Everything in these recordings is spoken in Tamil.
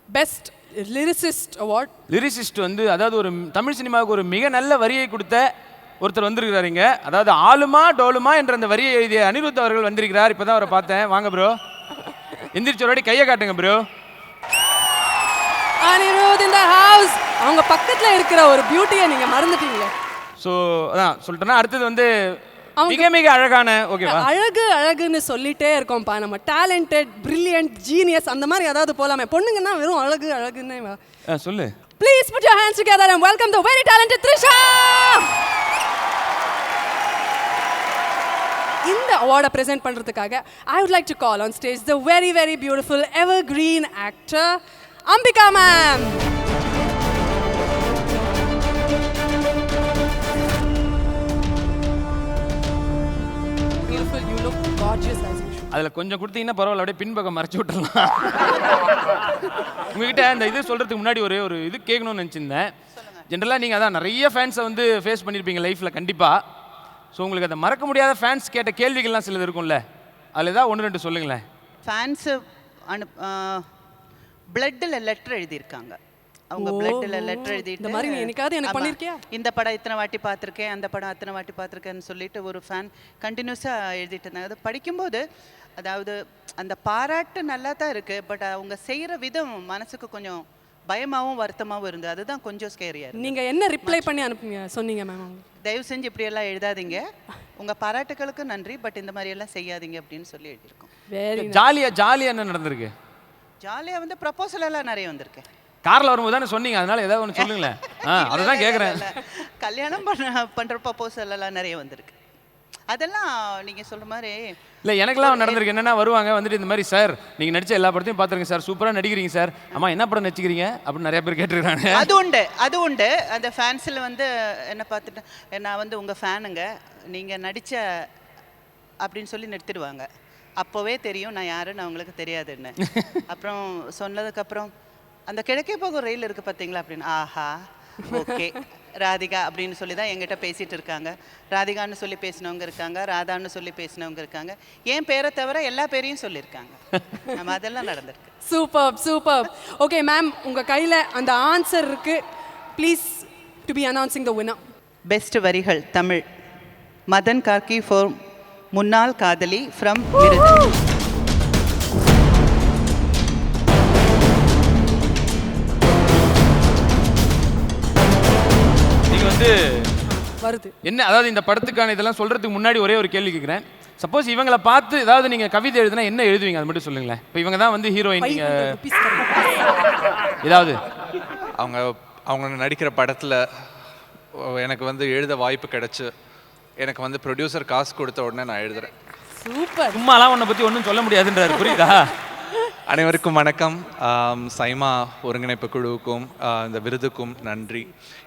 Best lyricist award. லிரிசிஸ்ட் வந்து அதாவது ஒரு தமிழ் சினிமாவுக்கு ஒரு மிக நல்ல வரியை கொடுத்த ஒருத்தர் வந்திருக்கிறாருங்க. அதாவது ஆளுமா டோலுமா என்ற அந்த வரியை எழுதிய அனிருத் அவர்கள் வந்திருக்கிறார். இப்போதான் அவரை பார்த்தேன். வாங்க ப்ரோ, எந்திரிச்ச ஒரு கையை காட்டுங்க ப்ரோ. அனிருத் இந்த ஹவுஸ். அவங்க பக்கத்துல இருக்கிற ஒரு பியூட்டியை நீங்க மறந்துட்டீங்களே. ஸோ அதான் சொல்லிட்டேன்னா அடுத்தது வந்து மிக மிக அழகான ஓகேவா அழகுன்னு சொல்லிட்டே இருக்கோம்ப்பா. நம்ம டேலண்டட் பிரில்லியன்ட் ஜீனியஸ் அந்த மாதிரி ஏதாவது போலாமே. பொண்ணுங்கன்னா வெறும் அழகுன்னு சொல்லு. Please put your hands together and welcome the very talented Trisha. இந்த அவார்டை பிரசன்ட் பண்றதுக்காக I would like to call on stage the very very beautiful evergreen actor Ambika ma'am. Beautiful, you look gorgeous as usual. அதில் கொஞ்சம் கொடுத்தீங்கன்னா பரவாயில்ல, அப்படியே பின்பக்கம் மறைச்சி விட்டுறலாம். உங்ககிட்ட இந்த இது சொல்கிறதுக்கு முன்னாடி ஒரு இது கேட்கணும்னு நினச்சிருந்தேன். ஜென்ரலாக நீங்கள் அதான் நிறைய ஃபேன்ஸை வந்து ஃபேஸ் பண்ணியிருப்பீங்க லைஃப்பில் கண்டிப்பாக. ஸோ உங்களுக்கு அதை மறக்க முடியாத ஃபேன்ஸ் கேட்ட கேள்விகள்லாம் சிலது இருக்கும்ல, அதில் ஏதாவது 1-2 சொல்லுங்களேன். ஃபேன்ஸு பிளட்டில் லெட்டர் எழுதியிருக்காங்க. அவங்க பிளட்டில் லெட்டர் எழுதிட்டு இந்த மாதிரி என்னைக்காவது எனக்கு பண்ணிருக்கியா? இந்த படம் இத்தனை வாட்டி பார்த்துருக்கேன், அந்த படம் அத்தனை வாட்டி பார்த்துருக்கேன்னு சொல்லிட்டு ஒரு ஃபேன் கண்டினியூஸாக எழுதிட்டு இருந்தாங்க. அது படிக்கும்போது அதாவது அந்த பாராட்டு நல்லா தான் இருக்குது, பட் அவங்க செய்கிற விதம் மனசுக்கு கொஞ்சம் பயமாகவும் வருத்தமாகவும் இருந்தது. அதுதான் கொஞ்சம் ஸ்கேரியாக. நீங்கள் என்ன ரிப்ளை பண்ணி அனுப்புங்க சொன்னீங்க மேம்? தயவு செஞ்சு இப்படியெல்லாம் எழுதாதீங்க, உங்கள் பாராட்டுகளுக்கு நன்றி, பட் இந்த மாதிரியெல்லாம் செய்யாதீங்க அப்படின்னு சொல்லி எழுதியிருக்கோம். வெரி ஜாலியாக என்ன நடந்திருக்கு? ஜாலியாக வந்து ப்ரப்போசல் எல்லாம் நிறைய வந்திருக்கு. காரில் வரும்போது தானே சொன்னீங்க, அதனால ஏதாவது ஒன்று சொல்லுங்களேன். அதை தான் கேட்குறேன். கல்யாணம் பண்ணுற ப்ரப்போசல் எல்லாம் நிறைய வந்திருக்கு. அதெல்லாம் நீங்கள் சொல்கிற மாதிரி இல்லை, எனக்குலாம் நடந்திருக்கு. என்னென்னா வருவாங்க வந்துட்டு இந்த மாதிரி சார் நீங்கள் நடித்த எல்லா படத்தையும் பார்த்துருங்க சார், சூப்பராக நடிக்கிறீங்க சார், அம்மா என்ன படம் நடிச்சிக்கிறீங்க அப்படின்னு நிறைய பேர் கேட்டுருக்காங்க. அது உண்டு. அந்த ஃபேன்ஸில் வந்து என்ன பார்த்துட்டு நான் வந்து உங்கள் ஃபேனுங்க, நீங்கள் நடித்த அப்படின்னு சொல்லி நிறுத்திடுவாங்க. அப்போவே தெரியும் நான் யாருன்னு அவங்களுக்கு தெரியாதுன்னு. அப்புறம் சொன்னதுக்கப்புறம் அந்த கிழக்கே போகும் ரயில் இருக்குது பார்த்தீங்களா அப்படின்னு, ஆஹா ஓகே ராதிகா அப்படின்னு சொல்லி தான் எங்கிட்ட பேசிகிட்டு இருக்காங்க. ராதிகான்னு சொல்லி பேசினவங்க இருக்காங்க, ராதான்னு சொல்லி பேசினவங்க இருக்காங்க, என் பேரை தவிர எல்லா பேரையும் சொல்லியிருக்காங்க. நம்ம அதெல்லாம் நடந்திருக்கு. சூப்பர். ஓகே மேம், உங்கள் கையில் அந்த ஆன்சர் இருக்கு. Please to be announcing the winner. Best வரிகள் தமிழ், மதன் கார்கி ஃபார் முன்னாள் காதலி ஃப்ரம் விருது. வருது என்ன அதாவது இந்த படத்துக்கான இதெல்லாம் சொல்கிறதுக்கு முன்னாடி ஒரே ஒரு கேள்வி கேட்குறேன். சப்போஸ் இவங்களை பார்த்து ஏதாவது நீங்கள் கவிதை எழுதுனா என்ன எழுதுவீங்க, அது மட்டும் சொல்லுங்களேன். இப்போ இவங்க தான் வந்து ஹீரோயின், நீங்கள் ஏதாவது அவங்க நடிக்கிற படத்தில் எனக்கு வந்து எழுத வாய்ப்பு கிடைச்சு எனக்கு வந்து ப்ரொடியூசர் காசு கொடுத்த உடனே நான் எழுதுகிறேன். சூப்பர். சும்மாலாம் உன்னை பற்றி ஒன்றும் சொல்ல முடியாதுன்றாரு, புரியுதா? அனைவருக்கும் வணக்கம். சைமா ஒருங்கிணைப்பு குழுவுக்கும் இந்த விருதுக்கும் நன்றி.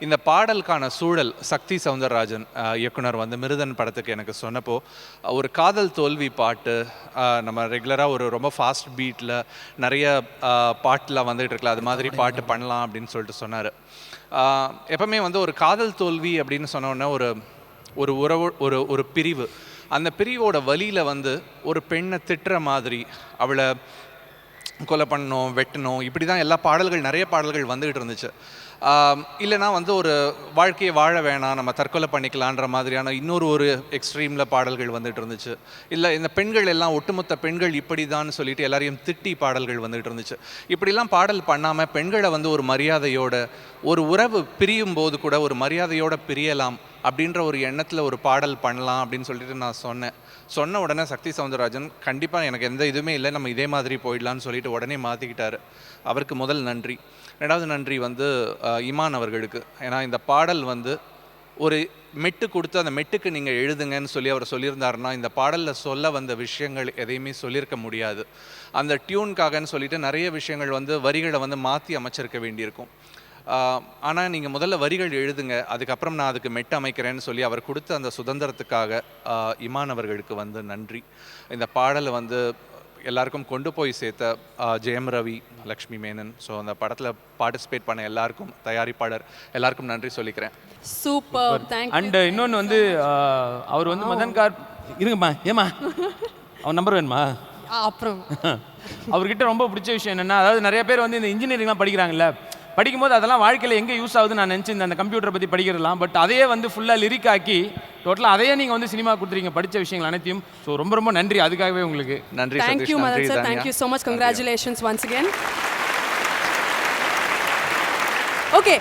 இந்த பாடலுக்கான சூழல் சக்தி சவுந்தரராஜன் இயக்குனர் வந்து மிருதன் படத்துக்கு எனக்கு சொன்னப்போ, ஒரு காதல் தோல்வி பாட்டு, நம்ம ரெகுலராக ஒரு ரொம்ப ஃபாஸ்ட் பீட்டில் நிறைய பாட்டில் வந்துகிட்டு இருக்கல, அது மாதிரி பாட்டு பண்ணலாம் அப்படின்னு சொல்லிட்டு சொன்னார். எப்பவுமே வந்து ஒரு காதல் தோல்வி அப்படின்னு சொன்னோன்னே ஒரு உறவு ஒரு பிரிவு, அந்த பிரிவோட வழியில் வந்து ஒரு பெண்ணை திட்டுற மாதிரி, அவளை கொலை பண்ணணும், வெட்டணும், இப்படி தான் எல்லா நிறைய பாடல்கள் வந்துகிட்டு இருந்துச்சு. இல்லைனா வந்து ஒரு வாழ்க்கையை வாழ வேணாம், நம்ம தற்கொலை பண்ணிக்கலான்ற மாதிரியான ஒரு எக்ஸ்ட்ரீமில் பாடல்கள் வந்துட்டு இருந்துச்சு. இல்லை இந்த பெண்கள் எல்லாம் ஒட்டுமொத்த பெண்கள் இப்படி தான் சொல்லிட்டு எல்லாரையும் திட்டி பாடல்கள் வந்துட்டு இருந்துச்சு. இப்படிலாம் பாடல் பண்ணாமல் பெண்களை வந்து ஒரு மரியாதையோட, ஒரு உறவு பிரியும் போது கூட ஒரு மரியாதையோட பிரியலாம் அப்படின்ற ஒரு எண்ணத்தில் ஒரு பாடல் பண்ணலாம் அப்படின்னு சொல்லிட்டு நான் சொன்ன உடனே சக்தி சவுந்தரராஜன் கண்டிப்பாக எனக்கு எந்த இதுவுமே இல்லை, நம்ம இதே மாதிரி போயிடலான்னு சொல்லிட்டு உடனே மாற்றிக்கிட்டாரு. அவருக்கு முதல் நன்றி. ரெண்டாவது நன்றி வந்து இமான் அவர்களுக்கு. ஏன்னா இந்த பாடல் வந்து ஒரு மெட்டு கொடுத்து அந்த மெட்டுக்கு நீங்கள் எழுதுங்கன்னு சொல்லி அவர் சொல்லியிருந்தாருன்னா இந்த பாடலில் சொல்ல வந்த விஷயங்கள் எதையுமே சொல்லியிருக்க முடியாது. அந்த டியூனுக்காகன்னு சொல்லிட்டு நிறைய விஷயங்கள் வந்து வரிகளை வந்து மாற்றி அமைச்சிருக்க வேண்டியிருக்கும். ஆனால் நீங்கள் முதல்ல வரிகள் எழுதுங்க, அதுக்கப்புறம் நான் அதுக்கு மெட்டு அமைக்கிறேன்னு சொல்லி அவர் கொடுத்த அந்த சுதந்திரத்துக்காக இமான் அவர்களுக்கு வந்து நன்றி. இந்த பாடலை வந்து எல்லாருக்கும் கொண்டு போய் சேர்த்த ஜெயம் ரவி, லக்ஷ்மி மேனன், ஸோ அந்த படத்தில் பார்ட்டிசிபேட் பண்ண எல்லாருக்கும், தயாரிப்பாளர் எல்லாருக்கும் நன்றி சொல்லிக்கிறேன். Super, thank you. அண்ட் இன்னொன்று வந்து அவர் வந்து மதன் கார் இருங்கம்மா, ஏம்மா அவன் நம்பர் வேணுமா? அப்புறம் அவர்கிட்ட ரொம்ப பிடிச்ச விஷயம் என்னன்னா, அதாவது நிறைய பேர் வந்து இந்த இன்ஜினியரிங்லாம் படிக்கிறாங்கல்ல, படிக்கும்போது அதெல்லாம் வாழ்க்கையில் எங்கே யூஸ் ஆகுதுன்னு நான் நினச்சிருந்தேன் அந்த கம்ப்யூட்டரை பற்றி படிக்கிறதுலாம். பட் அதையே வந்து ஃபுல்லாக லிரிக் ஆக்கி டோட்டலாக அதையே நீங்கள் வந்து சினிமா கொடுத்துருக்கீங்க படித்த விஷயங்கள் அனைத்தையும். ஸோ ரொம்ப ரொம்ப நன்றி அதுக்காகவே உங்களுக்கு. நன்றி தேங்க்யூ சதீஷ், மதன் நன்றி sir, Tania. Thank you so much, congratulations once again. Okay,